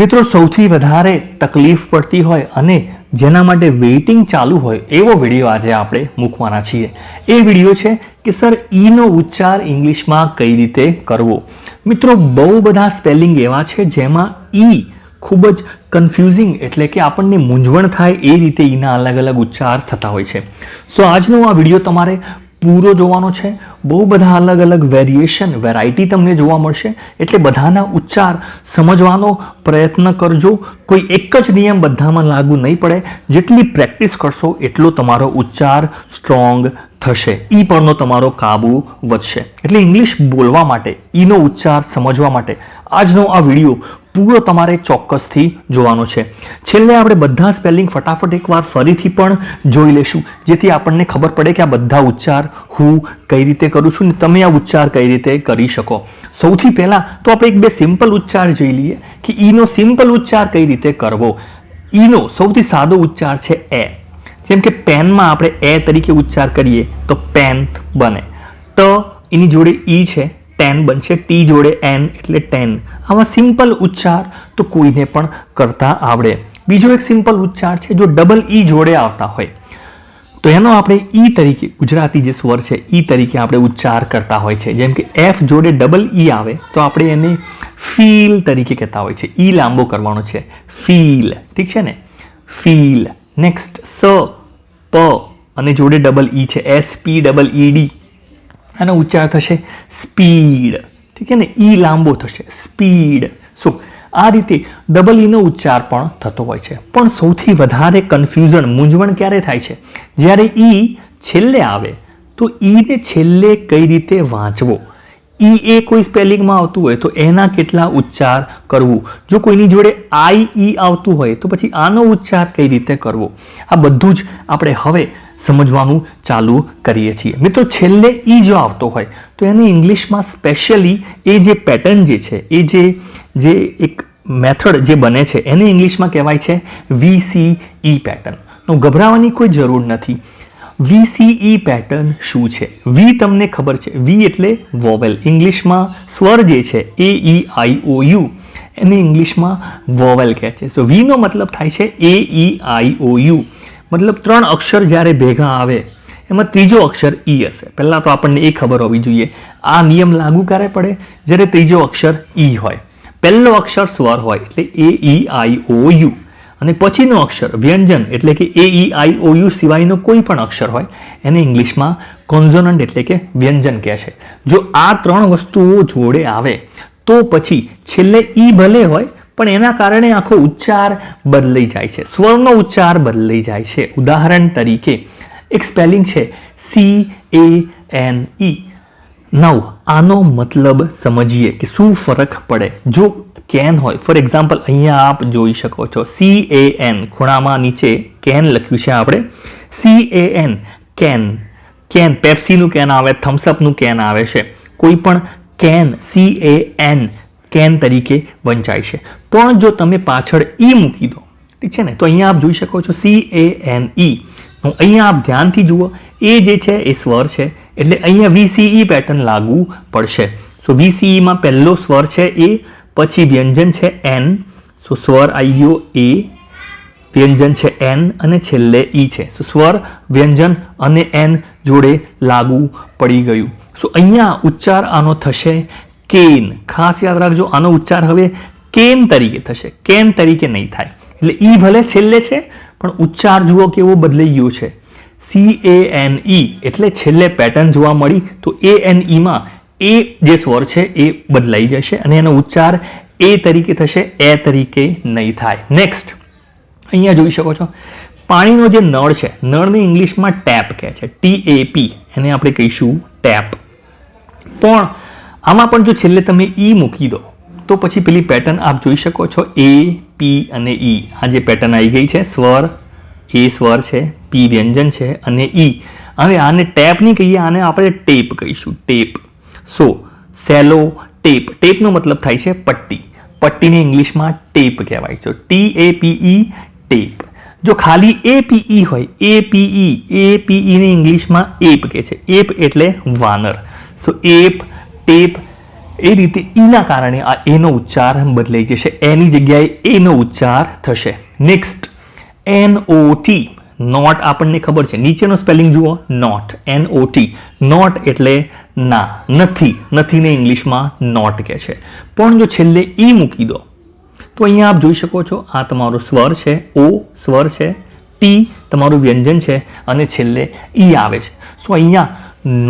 મિત્રો સૌથી વધારે તકલીફ પડતી હોય અને જેના માટે વેઇટિંગ ચાલુ હોય એવો વિડીયો આજે આપણે મૂકવાના છીએ. એ વિડીયો છે કે સર ઈનો ઉચ્ચાર ઇંગ્લિશમાં કઈ રીતે કરવો. મિત્રો બહુ બધા સ્પેલિંગ એવા છે જેમાં ઈ ખૂબ જ કન્ફ્યુઝિંગ એટલે કે આપણને મૂંઝવણ થાય એ રીતે ઈના અલગ અલગ ઉચ્ચાર થતા હોય છે. સો આજનો આ વિડીયો તમારે પૂરો જોવાનો છે. બહુ બધા અલગ અલગ વેરાયટી તમને જોવા મળશે એટલે બધાના ઉચ્ચાર સમજવાનો પ્રયત્ન કરજો. કોઈ એક જ નિયમ બધામાં લાગુ નહીં પડે. જેટલી પ્રેક્ટિસ કરશો એટલો તમારો ઉચ્ચાર સ્ટ્રોંગ થશે, ઈ પરનો તમારો કાબુ વધશે. એટલે ઇંગ્લિશ બોલવા માટે, ઈનો ઉચ્ચાર સમજવા માટે આજનો આ વિડીયો પૂરો તમારે ચોક્કસથી જોવાનો છે. છેલ્લે આપણે બધા સ્પેલિંગ ફટાફટ એકવાર ફરીથી પણ જોઈ લેશું જેથી આપણને ખબર પડે કે આ બધા ઉચ્ચાર હું કઈ રીતે કરું છું ને તમે આ ઉચ્ચાર કઈ રીતે કરી શકો. સૌથી પહેલાં તો આપણે એક બે સિમ્પલ ઉચ્ચાર જોઈ લઈએ કે ઈનો સિમ્પલ ઉચ્ચાર કઈ રીતે કરવો. ઈનો સૌથી સાદો ઉચ્ચાર છે એ. જેમ કે પેનમાં આપણે એ તરીકે ઉચ્ચાર કરીએ તો પેન બને. ટ એની જોડે ઈ છે, ટેન બનશે. ટી જોડે એન એટલે ટેન. આવા સિમ્પલ ઉચ્ચાર તો કોઈને પણ કરતા આવડે. બીજો એક સિમ્પલ ઉચ્ચાર છે જો ડબલ ઈ જોડે આવતા હોય તો એનો આપણે ઈ તરીકે, ગુજરાતી જે સ્વર છે ઈ તરીકે આપણે ઉચ્ચાર કરતા હોય છે. જેમ કે એફ જોડે ડબલ ઈ આવે તો આપણે એને ફીલ તરીકે કહેતા હોય છે. ઈ લાંબો કરવાનો છે, ફીલ. ઠીક છે ને, ફીલ. નેક્સ્ટ સ પ અને જોડે ડબલ ઈ છે, S P double E D. આનો ઉચ્ચાર થશે સ્પીડ. ઠીક છે ને, ઈ લાંબો થશે, સ્પીડ. સો આ રીતે ડબલ ઈનો ઉચ્ચાર પણ થતો હોય છે. પણ સૌથી વધારે કન્ફ્યુઝન, મૂંઝવણ ક્યારે થાય છે? જ્યારે ઈ છેલ્લે આવે તો ઈને છેલ્લે કઈ રીતે વાંચવો. ઈ એ કોઈ સ્પેલિંગમાં આવતું હોય તો એના કેટલા ઉચ્ચાર કરવું. જો કોઈની જોડે આઈ ઈ આવતું હોય તો પછી આનો ઉચ્ચાર કઈ રીતે કરવો. આ બધું જ આપણે હવે સમજવાનું ચાલુ કરીએ છીએ. મિત્રો છેલ્લે ઈ જો આવતો હોય તો એને ઇંગ્લિશમાં સ્પેશિયલી એ જે પેટર્ન જે છે, એ જે એક મેથડ જે બને છે એને ઇંગ્લિશમાં કહેવાય છે VCE પેટર્ન. તો ગભરાવાની કોઈ જરૂર નથી. VCE પેટર્ન શું છે? વી તમને ખબર છે, વી એટલે વોવેલ. ઇંગ્લિશમાં સ્વર જે છે AEIOU એને ઇંગ્લિશમાં વોવેલ કહે છે. સો વીનો મતલબ થાય છે AEIOU. મતલબ ત્રણ અક્ષર જ્યારે ભેગા આવે એમાં ત્રીજો અક્ષર ઈ હશે. પહેલાં તો આપણને એ ખબર હોવી જોઈએ આ નિયમ લાગુ ક્યારે પડે? જ્યારે ત્રીજો અક્ષર ઈ હોય. પહેલો અક્ષર સ્વર હોય એટલે AEIOU અને પછીનો અક્ષર વ્યંજન એટલે કે AEIOU સિવાયનો કોઈ પણ અક્ષર હોય એને ઇંગ્લિશમાં કોન્સોનન્ટ એટલે કે વ્યંજન કહે છે. જો આ ત્રણ વસ્તુઓ જોડે આવે તો પછી છેલ્લે ઈ ભલે હોય પણ એના કારણે આખો ઉચ્ચાર બદલાઈ જાય છે, સ્વરનો ઉચ્ચાર બદલાઈ જાય છે. ઉદાહરણ તરીકે એક સ્પેલિંગ છે CANE. નવ આનો મતલબ સમજીએ કે શું ફરક પડે. જો કેન હોય, ફોર એક્ઝામ્પલ અહીંયા આપ જોઈ શકો છો CAN, ખૂણામાં નીચે કેન લખ્યું છે આપણે. CAN, can. કેન પેપ્સીનું કેન આવે, થમ્સઅપનું કેન આવે છે. કોઈ પણ કેન CAN કેન તરીકે વંચાય છે. પણ જો તમે પાછળ ઈ મૂકી દો, ઠીક છે ને, તો અહીંયા આપ જોઈ શકો છો CANE. અહીંયા આપ ધ્યાનથી જુઓ, એ જે છે એ સ્વર છે એટલે અહીંયા VCE પેટર્ન લાગુ પડશે. સો VCEમાં પહેલો સ્વર છે એ, પછી વ્યંજન છે N. સો સ્વર આવી ગયો એ, વ્યંજન છે N અને છેલ્લે ઈ છે. સો સ્વર, વ્યંજન અને N જોડે લાગુ પડી ગયું. સો અહીંયા ઉચ્ચાર આનો થશે કેન. ખાસ યાદ રાખજો, આનો ઉચ્ચાર હવે કેન તરીકે થશે, કેન તરીકે નહીં થાય. એટલે ઈ ભલે છેલ્લે છે પણ ઉચ્ચાર જુઓ કેવો બદલાઈ ગયો છે. CANE એટલે છેલ્લે પેટર્ન જોવા મળી તો ANEમાં એ જે સ્વર છે એ બદલાઈ જશે અને એનો ઉચ્ચાર એ તરીકે થશે, એ તરીકે નહીં થાય. નેક્સ્ટ અહીંયા જોઈ શકો છો પાણીનો જે નળ છે, નળને ઇંગ્લિશમાં ટેપ કહે છે, TAP. એને આપણે કહીશું ટેપ. પણ આમાં પણ જો છેલ્લે તમે ઈ મૂકી દો તો પછી પેલી પેટર્ન આપ જોઈ શકો છો A, P અને E. આ જે પેટર્ન આવી ગઈ છે, સ્વર એ સ્વર છે, P વ્યંજન છે અને E. હવે આને ટેપ નહીં કહીએ, આને આપણે ટેપ કહીશું, ટેપ. સો સેલો ટેપ. ટેપનો મતલબ થાય છે પટ્ટી. પટ્ટીને ઇંગ્લિશમાં ટેપ કહેવાય છે, TAPE ટેપ. જો ખાલી APE હોય, APE ને ઇંગ્લિશમાં એપ કહે છે. એપ એટલે વાનર. સો એપ, ટેપ એ રીતે ઈના કારણે આ એનો ઉચ્ચાર બદલાઈ જશે, એની જગ્યાએ એનો ઉચ્ચાર થશે. નેક્સ્ટ NOT, નોટ આપણને ખબર છે, નીચેનો સ્પેલિંગ જુઓ, નોટ, NOT, નોટ એટલે ના, નથી, નથીને ઇંગ્લિશમાં નોટ કહે છે. પણ જો છેલ્લે ઈ મૂકી દો તો અહીંયા આપ જોઈ શકો છો, આ તમારો સ્વર છે, ઓ સ્વર છે, ટી તમારું વ્યંજન છે અને છેલ્લે ઈ આવે છે. સો અહીંયા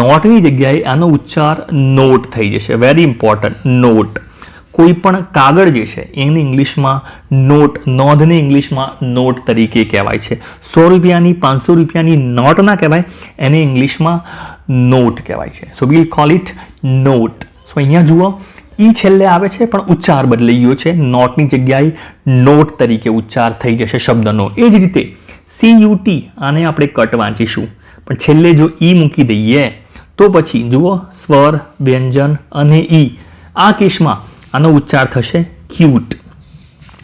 નોટની જગ્યાએ આનો ઉચ્ચાર નોટ થઈ જશે. Very important, note. કોઈ પણ કાગળ જે છે એને ઇંગ્લિશમાં નોટ, નોંધને ઇંગ્લિશમાં નોટ તરીકે કહેવાય છે. 100 રૂપિયાની 500 રૂપિયાની નોટ ના કહેવાય, એને ઇંગ્લિશમાં નોટ કહેવાય છે. સો વીલ કોલ ઇટ નોટ. સો અહીંયા જુઓ, ઈ છેલ્લે આવે છે પણ ઉચ્ચાર બદલાઈ ગયો છે, નોટની જગ્યાએ નોટ તરીકે ઉચ્ચાર થઈ જશે શબ્દનો. એ જ રીતે CUT, આને આપણે કટ વાંચીશું, પણ છેલ્લે જો ઈ મૂકી દઈએ તો પછી જુઓ, સ્વર, વ્યંજન અને ઈ, આ કેસમાં આનો ઉચ્ચાર થશે ક્યુટ,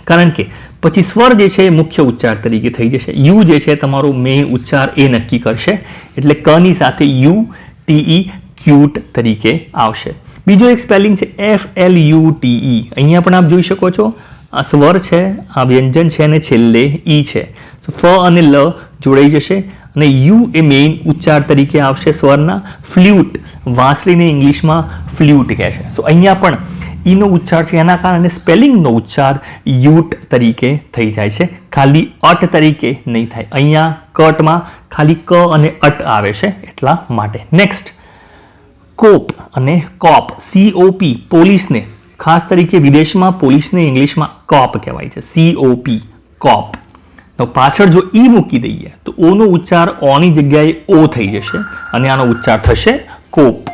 કારણ કે પછી સ્વર જે છે એ મુખ્ય ઉચ્ચાર તરીકે થઈ જશે. યુ જે છે તમારો મેઇન ઉચ્ચાર એ નક્કી કરશે, એટલે કની સાથે UTE, ક્યુટ તરીકે આવશે. બીજો એક સ્પેલિંગ છે FLUTE. અહીંયા પણ આપ જોઈ શકો છો, આ સ્વર છે, આ વ્યંજન છે અને છેલ્લે ઈ છે. ફ અને લ જોડાઈ જશે અને યુ એ મેઇન ઉચ્ચાર તરીકે આવશે સ્વરના. ફ્લ્યુટ, વાંસળીને ઇંગ્લિશમાં ફ્લ્યુટ કહે છે. સો અહીંયા પણ ઈનો ઉચ્ચાર છે, એના કારણે સ્પેલિંગનો ઉચ્ચાર યુટ તરીકે થઈ જાય છે, ખાલી અટ તરીકે નહીં થાય. અહીંયા કટમાં ખાલી ક અને અટ આવે છે એટલા માટે. નેક્સ્ટ કોપ અને કોપ, COP, પોલીસને, ખાસ તરીકે વિદેશમાં પોલીસને ઇંગ્લિશમાં કોપ કહેવાય છે, COP, કોપ. તો પાછળ જો ઈ મૂકી દઈએ તો ઓનો ઉચ્ચાર ઓની જગ્યાએ ઓ થઈ જશે અને આનો ઉચ્ચાર થશે કોપ.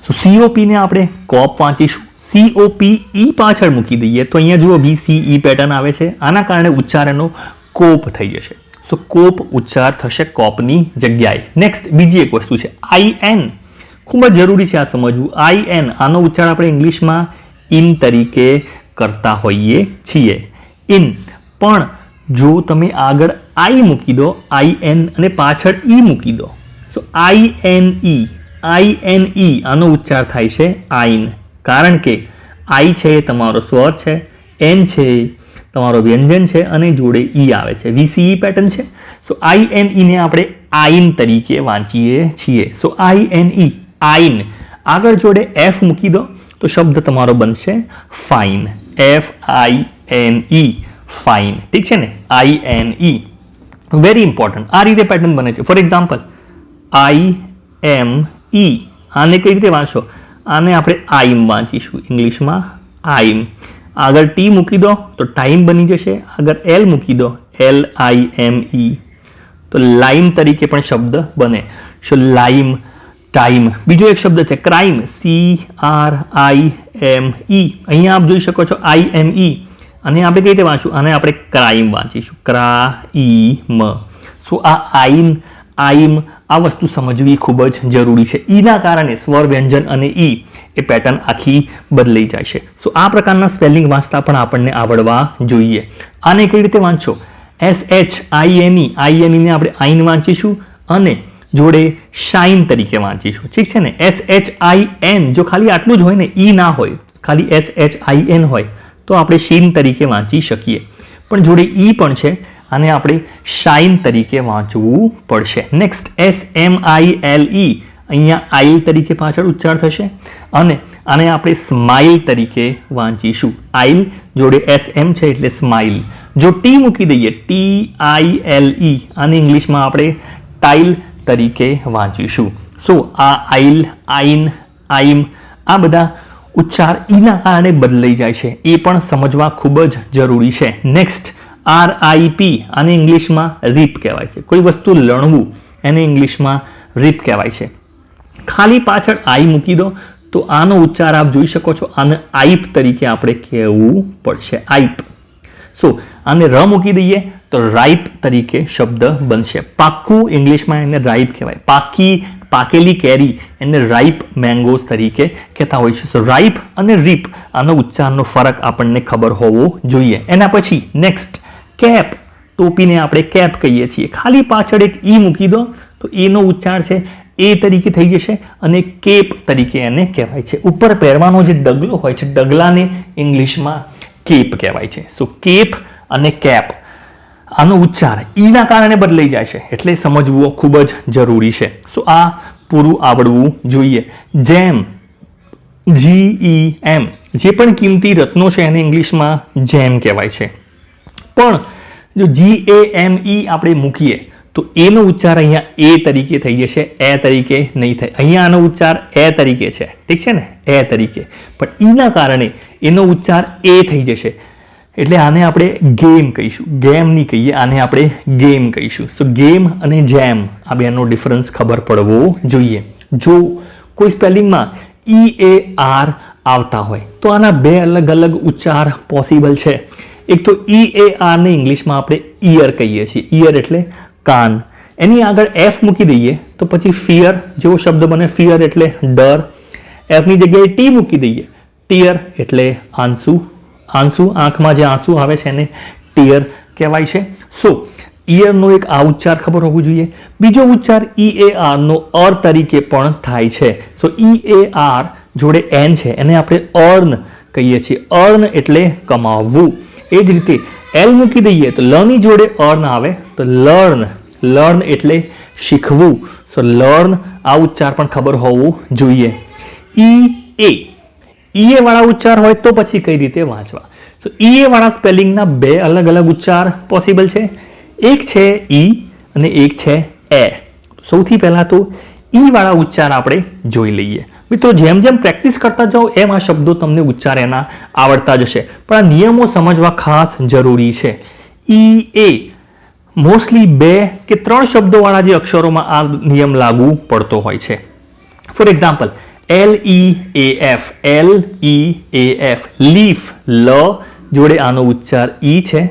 તો COP ને આપણે કોપ વાંચીશું. COP ઈ પાછળ મૂકી દઈએ તો અહીંયા જુઓ VCE પેટર્ન આવે છે, આના કારણે ઉચ્ચાર એનો કોપ થઈ જશે. સો કોપ ઉચ્ચાર થશે કોપની જગ્યાએ. નેક્સ્ટ બીજી એક વસ્તુ છે IN, ખૂબ જ જરૂરી છે આ સમજવું. IN, આનો ઉચ્ચાર આપણે ઇંગ્લિશમાં ઇન તરીકે કરતા હોઈએ છીએ, ઇન. પણ જો તમે આગળ આઈ મૂકી દો, IN, અને પાછળ ઈ મૂકી દો, સો INE, આનો ઉચ્ચાર થાય છે આઈન, કારણ કે આઈ છે એ તમારો સ્વર છે, એન છે તમારો વ્યંજન છે અને જોડે ઈ આવે છે, VCE પેટર્ન છે. સો INE ને આપણે આઈન તરીકે વાંચીએ છીએ. સો INE, આઈન. આગળ જોડે F મૂકી દો તો શબ્દ તમારો બનશે ફાઇન, FINE, ફાઇન. ઠીક છે ને, INE. વેરી ઇમ્પોર્ટન્ટ, આ રીતે પેટર્ન બને છે. ફોર એક્ઝામ્પલ IME, આને કઈ રીતે વાંચશો? આને આપણે આઈમ વાંચીશું ઇંગ્લિશમાં, આઈમ. આગળ ટી મૂકી દો તો ટાઈમ બની જશે, આગળ એલ મૂકી દો, LIME, તો લાઈમ તરીકે પણ શબ્દ બને. સો લાઈમ, ટાઈમ. બીજો એક શબ્દ છે ક્રાઇમ, CRIME. અહીંયા આપ જોઈ શકો છો IME, અને આપણે કઈ રીતે વાંચશું? આને આપણે ક્રાઇમ વાંચીશું, ક્રાઇમ. સો આ આઈમ, આ વસ્તુ સમજવી ખૂબ જ જરૂરી છે. ઈના કારણે સ્વર, વ્યંજન અને ઈ એ પેટર્ન આખી બદલાઈ જાય છે. સો આ પ્રકારના સ્પેલિંગ વાંચતા પણ આપણને આવડવા જોઈએ. આને કઈ રીતે વાંચશો? SHINE, ને આપણે આઈન વાંચીશું અને જોડે શાઇન તરીકે વાંચીશું. ઠીક છે ને, SHIN, જો ખાલી આટલું જ હોય ને, ઈ ના હોય, ખાલી SHIN હોય તો આપણે શીન તરીકે વાંચી શકીએ, પણ જોડે ઈ પણ છે, આને આપણે શાઇન તરીકે વાંચવું પડશે. નેક્સ્ટ SMILE, અહીંયા આઈલ તરીકે પાછળ ઉચ્ચાર થશે અને આને આપણે સ્માઇલ તરીકે વાંચીશું. આઈલ જોડે SM છે એટલે સ્માઇલ. જો ટી મૂકી દઈએ, TILE, આને ઇંગ્લિશમાં આપણે ટાઇલ તરીકે વાંચીશું. સો આ આઈલ, આઈન, આઈમ, આ બધા ઉચ્ચાર ઈના કારણે બદલાઈ જાય છે, એ પણ સમજવા ખૂબ જ જરૂરી છે. નેક્સ્ટ RIP, આને ઇંગ્લિશમાં રીપ કહેવાય છે. કોઈ વસ્તુ લણવું એને ઇંગ્લિશમાં રીપ કહેવાય છે. ખાલી પાછળ આઈ મૂકી દો તો આનો ઉચ્ચાર આપ જોઈ શકો છો, આને આઈપ તરીકે આપણે કહેવું પડશે, આઈપ. સો આને ર મૂકી દઈએ તો રાઈપ તરીકે શબ્દ બનશે. પાક્કું ઇંગ્લિશમાં એને રાઈપ કહેવાય. પાકેલી કેરી એને રાઈપ મેંગોઝ તરીકે કહેતા હોય છે. સો રાઈપ અને રીપ, આનો ઉચ્ચારનો ફરક આપણને ખબર હોવો જોઈએ. એના પછી નેક્સ્ટ કેપ, ટોપીને આપણે કેપ કહીએ છીએ. ખાલી પાછળ એક ઈ મૂકી દો તો એનો ઉચ્ચાર છે એ તરીકે થઈ જશે અને કેપ તરીકે એને કહેવાય છે. ઉપર પહેરવાનો જે ડગલો હોય છે, ડગલાને ઇંગ્લિશમાં કેપ કહેવાય છે. સો કેપ અને કેપ આનો ઉચ્ચાર ઈના કારણે બદલાઈ જાય છે, એટલે સમજવું ખૂબ જ જરૂરી છે. સો આ પૂરું આવડવું જોઈએ. જેમ, GEM, જે પણ કિંમતી રત્નો છે એને ઇંગ્લિશમાં જેમ કહેવાય છે. પણ જો GAME આપણે મૂકીએ તો એનો ઉચ્ચાર અહીંયા એ તરીકે થઈ જશે, એ તરીકે નહીં થાય. અહીંયા આનો ઉચ્ચાર એ તરીકે છે, ઠીક છે ને, એ તરીકે, પણ ઈના કારણે એનો ઉચ્ચાર એ થઈ જશે, એટલે આને આપણે ગેમ કહીશું. ગેમ નહીં કહીએ, આને આપણે ગેમ કહીશું. સો ગેમ અને જેમ આ બેનો ડિફરન્સ ખબર પડવો જોઈએ. જો કોઈ સ્પેલિંગમાં EAR આવતા હોય તો આના બે અલગ અલગ ઉચ્ચાર પોસિબલ છે. એક તો EAR ને ઇંગ્લિશમાં આપણે ઈયર કહીએ છીએ. ઈયર એટલે કાન. એની આગળ F મૂકી દઈએ તો પછી ફિયર જેવો શબ્દ બને. ફિયર એટલે ડર. Fની જગ્યાએ T મૂકી દઈએ, ટીયર એટલે આંસુ. આંસુ, આંખમાં જે આંસુ આવે છે એને ટીયર કહેવાય છે. સો ઈયરનો એક આ ઉચ્ચાર ખબર હોવું જોઈએ. બીજો ઉચ્ચાર EAR નો અર તરીકે પણ થાય છે. સો EAR જોડે N છે એને આપણે અર્ન કહીએ છીએ. અર્ન એટલે કમાવવું. એ જ રીતે L મૂકી દઈએ તો લની જોડે અર્ન આવે તો લર્ન. લર્ન એટલે શીખવું. સો લર્ન આ ઉચ્ચાર પણ ખબર હોવું જોઈએ. EA વાળા ઉચ્ચાર હોય તો પછી કઈ રીતે વાંચવા? તો EA વાળા સ્પેલિંગના બે અલગ અલગ ઉચ્ચાર પોસિબલ છે. એક છે ઈ અને એક છે એ. સૌથી પહેલા તો ઈ વાળા ઉચ્ચાર આપણે જોઈ લઈએ. મિત્રો, જેમ જેમ પ્રેક્ટિસ કરતા જાઓ એમ આ શબ્દો તમને ઉચ્ચાર એના આવડતા જશે, પણ આ નિયમો સમજવા ખાસ જરૂરી છે. EA મોસ્ટલી 2 કે 3 શબ્દોવાળા જે અક્ષરોમાં આ નિયમ લાગુ પડતો હોય છે. For example, LEAF, LEAF, leaf, લ જોડે આનો ઉચ્ચાર ઈ છે,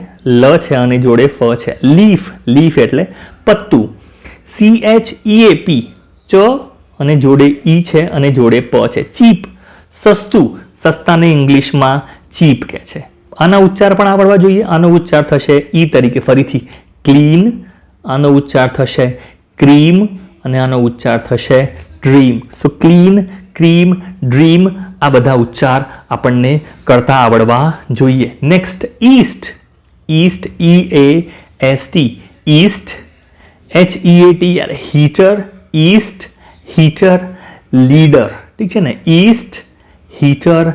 લ છે અને જોડે ફ છે. લીફ, લીફ એટલે પત્તું. CHEAP, ચ અને જોડે ઈ છે અને જોડે પ છે. ચીપ, સસ્તું. સસ્તાને ઇંગ્લિશમાં ચીપ કહે છે. આના ઉચ્ચાર પણ આવડવા જોઈએ. આનો ઉચ્ચાર થશે ઈ તરીકે. ફરીથી ક્લીન, આનો ઉચ્ચાર થશે ક્રીમ અને આનો ઉચ્ચાર થશે ડ્રીમ. સો ક્લીન, ક્રીમ, ડ્રીમ આ બધા ઉચ્ચાર આપણને કરતા આવડવા જોઈએ. Next, East. East, EAST, East. HEATR, heater. East, heater, leader. ઠીક છે ને, ઈસ્ટ, હીટર,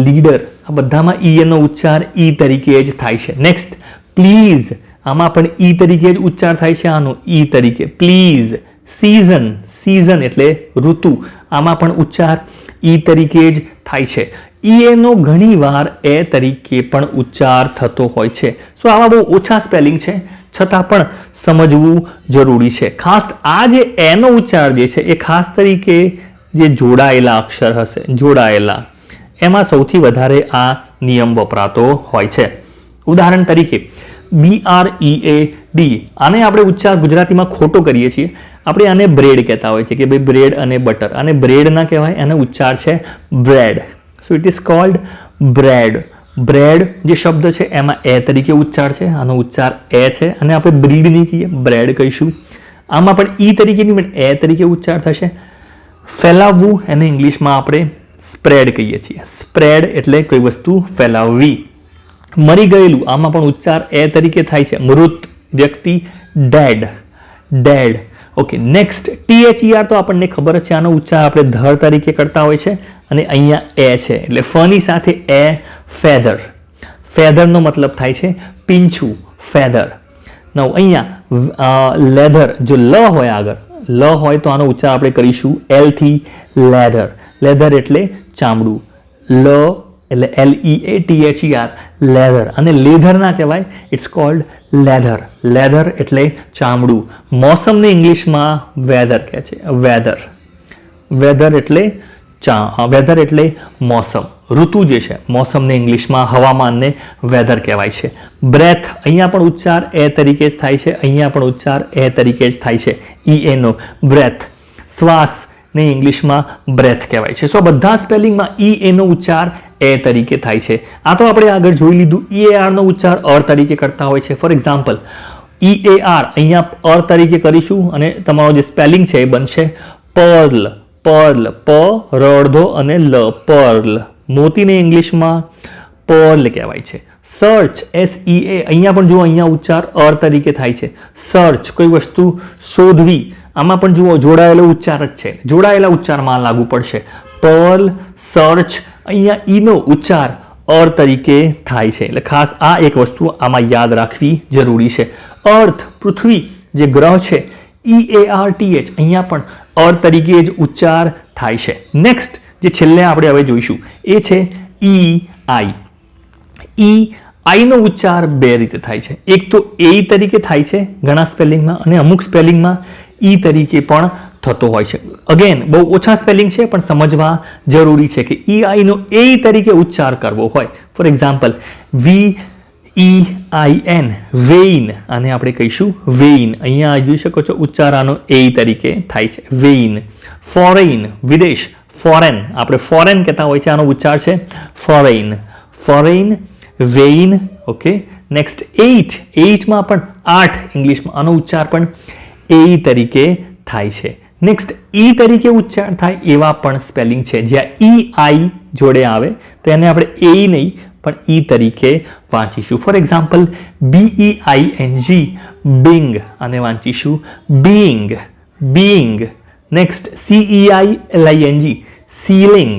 લીડર આ બધામાં ઈ નો ઉચ્ચાર ઈ તરીકે જ થાય છે. Next, please. આમાં પણ ઈ તરીકે જ ઉચ્ચાર થાય છે, આનો ઈ તરીકે. પ્લીઝ. સીઝન, સીઝન એટલે ઋતુ. આમાં પણ ઉચ્ચાર ઈ તરીકે જ થાય છે. નો ઘણી વાર એ તરીકે પણ ઉચ્ચાર થતો હોય છે. સો આવા બહુ ઓછા સ્પેલિંગ છે, છતાં પણ સમજવું જરૂરી છે. ખાસ આ જે એનો ઉચ્ચાર જે છે એ ખાસ તરીકે જે જોડાયેલા અક્ષર હશે, જોડાયેલા, એમાં સૌથી વધારે આ નિયમ વપરાતો હોય છે. ઉદાહરણ તરીકે BREAD, આને આપણે ઉચ્ચાર ગુજરાતીમાં ખોટો કરીએ છીએ. આપણે આને બ્રેડ કહેતા હોય છે કે ભાઈ બ્રેડ અને બટર. આને બ્રેડ ના કહેવાય, એનો ઉચ્ચાર છે bread. So it is called bread. Bread જે શબ્દ છે એમાં એ તરીકે ઉચ્ચાર છે, આનો ઉચ્ચાર એ છે અને આપણે બ્રીડ નહીં કહીએ, બ્રેડ કહીશું. આમાં પણ ઈ તરીકે નહીં પણ એ તરીકે ઉચ્ચાર થશે. ફેલાવવું એને ઇંગ્લિશમાં આપણે સ્પ્રેડ કહીએ છીએ. સ્પ્રેડ એટલે કોઈ વસ્તુ ફેલાવવી. મરી ગયેલું, આમાં પણ ઉચ્ચાર એ તરીકે થાય છે. મૃત વ્યક્તિ, dead, dead. Okay, next, THER તો આપણને ખબર જ છે, આનો ઉચ્ચાર આપણે ધર તરીકે કરતા હોય છે અને અહીંયા એ છે એટલે ફની સાથે એ, ફેધર. ફેધરનો મતલબ થાય છે પીંછું, ફેધર. નવ અહીંયા લેધર, જો લ હોય આગળ, લ હોય તો આનો ઉચ્ચાર આપણે કરીશું એલ થી, લેધર. લેધર એટલે ચામડું. લ એટલે LEATHER, લેધર. અને લેધર ના કહેવાય, ઇટ્સ કોલ્ડ લેધર. લેધર એટલે ચામડું. મોસમને ઇંગ્લિશમાં વેધર કહે છે, વેધર. વેધર એટલે વેધર એટલે મોસમ, ઋતુ જે છે. મોસમને ઇંગ્લિશમાં, હવામાનને વેધર કહેવાય છે. બ્રેથ, અહીંયા પણ ઉચ્ચાર એ તરીકે જ થાય છે, અહીંયા પણ ઉચ્ચાર એ તરીકે જ થાય છે, EA નો, બ્રેથ. શ્વાસ ને ઇંગ્લિશમાં બ્રેથ કહેવાય છે. સો બધા સ્પેલિંગમાં EA નો ઉચ્ચાર એ તરીકે થાય છે. આ તો આપણે આગળ જોઈ લીધું. EAR નો ઉચ્ચાર અર તરીકે કરતા હોય છે. ફોર એક્ઝામ્પલ, EAR અહીંયા અર તરીકે કરીશું અને તમારો જે સ્પેલિંગ છે એ બનશે પર્લ, પર્લ, પ રડધો અને લ, પર્લ. મોતીને ઇંગ્લિશમાં પર્લ કહેવાય છે. સર્ચ, SEA, અહીંયા પણ જુઓ, અહીંયા ઉચ્ચાર અર તરીકે થાય છે. સર્ચ, કોઈ વસ્તુ શોધવી, આમાં પણ જુઓ જોડાયેલો ઉચ્ચાર જ છે, જોડાયેલા ઉચ્ચારમાં લાગુ પડશે. પર્લ, સર્ચ, અહીંયા ઈનો ઉચ્ચાર અર તરીકે થાય છે. એટલે ખાસ આ એક વસ્તુ આમાં યાદ રાખવી જરૂરી છે. અર્થ, પૃથ્વી, જે ગ્રહ છે, EARTH, અહીંયા પણ અર તરીકે જ ઉચ્ચાર થાય છે. નેક્સ્ટ જે છેલ્લે આપણે હવે જોઈશું એ છે EI. EI નો ઉચ્ચાર બે રીતે થાય છે. એક તો એ તરીકે થાય છે ઘણા સ્પેલિંગમાં, અને અમુક સ્પેલિંગમાં ઈ તરીકે પણ થતો હોય છે. અગેન બહુ ઓછા સ્પેલિંગ છે પણ સમજવા જરૂરી છે કે EI નો એ તરીકે ઉચ્ચાર કરવો હોય. ફોર એક્ઝામ્પલ, VEIN, વેઇન, આને આપણે કહીશું વેઇન. અહીંયા જોઈ શકો છો ઉચ્ચાર આનો એ તરીકે થાય છે, વેઇન. ફોરેન, વિદેશ, ફોરેન, આપણે ફોરેન કહેતા હોય છે, આનો ઉચ્ચાર છે foreign. Foreign, vein. Okay. Next 8 માં પણ 8 ઇંગ્લિશમાં, આનો ઉચ્ચાર પણ એ તરીકે થાય છે. નેક્સ્ટ ઈ તરીકે ઉચ્ચાર થાય એવા પણ સ્પેલિંગ છે જ્યાં EI જોડે આવે તો એને આપણે એ નહીં પણ ઈ તરીકે વાંચીશું. ફોર એક્ઝામ્પલ, BEING, બિંગ, આને વાંચીશું being, being. Next CEILING, ceiling,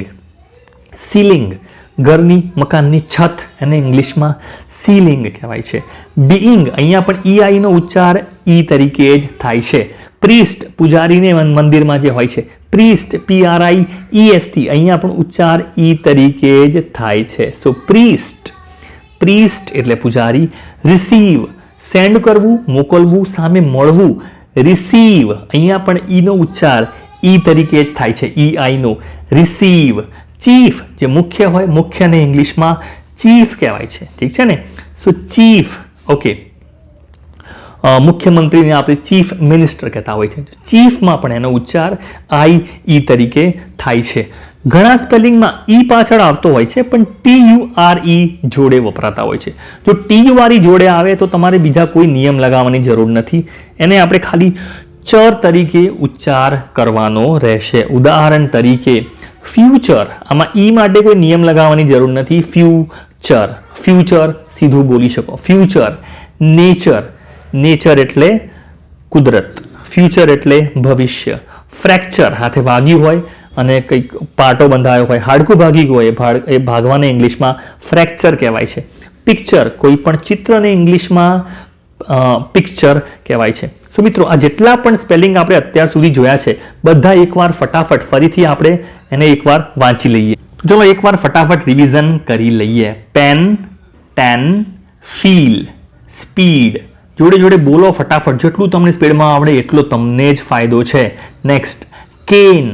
ceiling, ઘરની મકાનની છત, એને ઇંગ્લિશમાં સીલિંગ કહેવાય છે. બીઈંગ, અહીંયા પણ EI નો ઉચ્ચાર ઈ તરીકે જ થાય છે. પ્રીસ્ટ, પૂજારીને મંદિરમાં જે હોય છે, પ્રીસ્ટ, PRIEST, અહીંયા પણ ઉચ્ચાર ઈ તરીકે જ થાય છે. સો પ્રીસ્ટ, પ્રીસ્ટ એટલે પૂજારી. રિસીવ, સેન્ડ કરવું, મોકલવું, સામે મળવું, રિસીવ, અહીંયા પણ ઈનો ઉચ્ચાર ઈ તરીકે જ થાય છે, EI નો, રિસીવ. ચીફ, જે મુખ્ય હોય, મુખ્યને ઇંગ્લિશમાં ચીફ કહેવાય છે. ઠીક છે ને? સો ચીફ, ઓકે. મુખ્યમંત્રીને આપણે ચીફ મિનિસ્ટર કહેતા હોય છે. ચીફમાં પણ એનો ઉચ્ચાર ઈ તરીકે થાય છે. ઘણા સ્પેલિંગમાં ઈ પાછળ આવતો હોય છે પણ TURE જોડે વપરાતા હોય છે. જો TURE જોડે આવે તો તમારે બીજા કોઈ નિયમ લગાવવાની જરૂર નથી, એને આપણે ખાલી ચર તરીકે ઉચ્ચાર કરવાનો રહેશે. ઉદાહરણ તરીકે ફ્યુચર, આમાં ઈ માટે કોઈ નિયમ લગાવવાની જરૂર નથી. ફ્યુચર, ફ્યુચર સીધું બોલી શકો. ફ્યુચર. નેચર, નેચર એટલે કુદરત, ફ્યુચર એટલે ભવિષ્ય. ફ્રેક્ચર, હાથે વાગ્યું હોય અને કંઈક પાટો બંધાયો હોય, હાડકું ભાગી ગયું હોય, એ ભાગવાને ઇંગ્લિશમાં ફ્રેક્ચર કહેવાય છે. પિક્ચર, કોઈ પણ ચિત્રને ઇંગ્લિશમાં પિક્ચર કહેવાય છે. તો મિત્રો, આ જેટલા પણ સ્પેલિંગ આપણે અત્યાર સુધી જોયા છે બધા એકવાર ફટાફટ ફરીથી આપણે એને એકવાર વાંચી લઈએ. ચલો એકવાર ફટાફટ રિવિઝન કરી લઈએ. Pen, ten, feel, speed. જોડે જોડે બોલો ફટાફટ, જેટલું તમને સ્પીડમાં આવડે એટલો તમને જ ફાયદો છે. Next, can,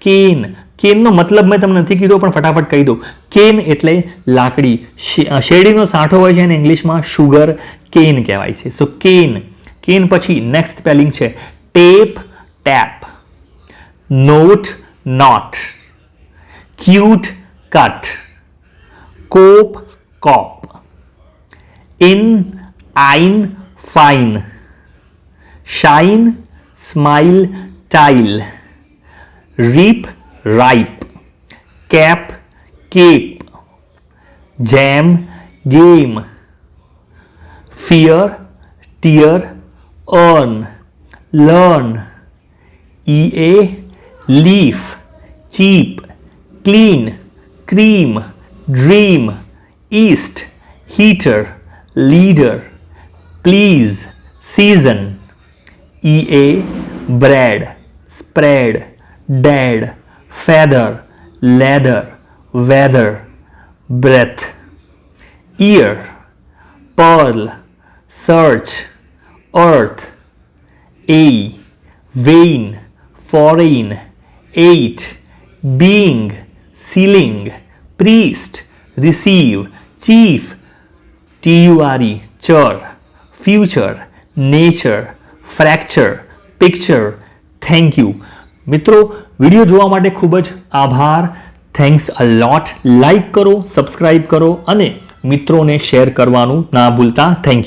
can. કેનનો મતલબ મેં તમને નથી કીધો પણ ફટાફટ કહી દઉં. કેન એટલે લાકડી, શેરડીનો સાંઠો હોય છે એને ઇંગ્લિશમાં સુગર કેન કહેવાય છે. So cane. કેન પછી નેક્સ્ટ સ્પેલિંગ છે tap, tape. Not, note. Cute, cut. Cop, cope. In, આઈન, fine. Shine, smile, tile. Rip, ripe. Cap, cape. Gem, game. Fear, tear, earn, learn. EA, leaf. Cheap, clean, cream, dream. East, heater, leader. Please, season. EA, bread, spread, dead, feather, leather, weather, breath. Ear, pearl, search, earth. A, vein, foreign. 8, being, ceiling. Priest, receive. Chief, TURE, chur. Future, nature. Fracture, picture. Thank you. મિત્રો, video જોવા માટે ખૂબ જ આભાર. Thanks અ લોટ. Like કરો, subscribe કરો અને મિત્રોને શેર કરવાનું ના ભૂલતા. Thank you.